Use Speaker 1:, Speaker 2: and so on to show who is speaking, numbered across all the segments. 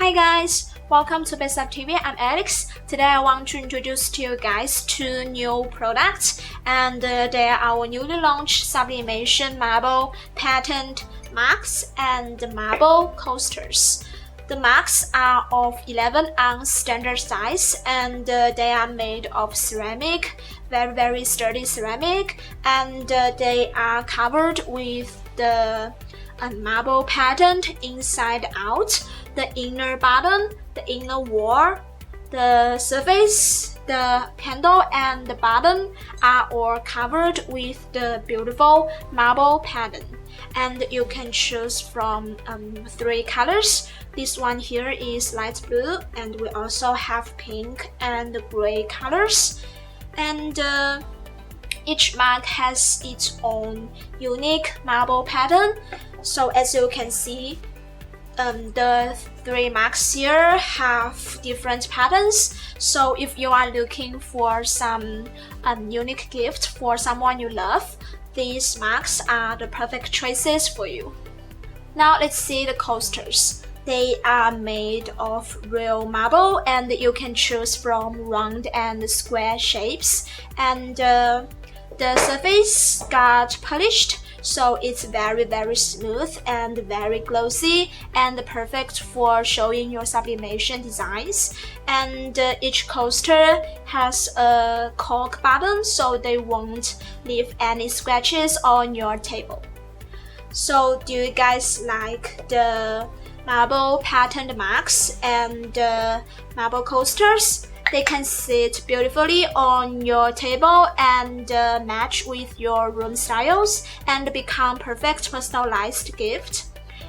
Speaker 1: Hi guys, welcome to bestsublimation.tv. I'm Alex. Today I want to introduce to you guys two new products, and they are our newly launched sublimation marble patent mugs and marble coasters. The mugs are of 11-ounce standard size, and they are made of ceramic, very sturdy ceramic, and they are covered with the marble pattern inside out. The inner button, the inner wall, the surface, the handle, and the button are all covered with the beautiful marble pattern. And you can choose from 3 colors. This one here is light blue, and we also have pink and gray colors. And each mug has its own unique marble pattern. So as you can see, the 3 mugs here have different patterns. So if you are looking for some unique gift for someone you love, these mugs are the perfect choices for you. Now let's see the coasters. They are made of real marble, and you can choose from round and square shapes. And the surface got polished, so it's very smooth and very glossy and perfect for showing your sublimation designs. And each coaster has a cork button, so they won't leave any scratches on your table. So do you guys like the marble patterned mugs and marble coasters? They can sit beautifully on your table and match with your room styles and become perfect personalized gift.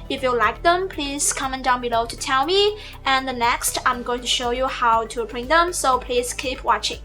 Speaker 1: If you like them, please comment down below to tell me. And next, I'm going to show you how to print them, so please keep watching.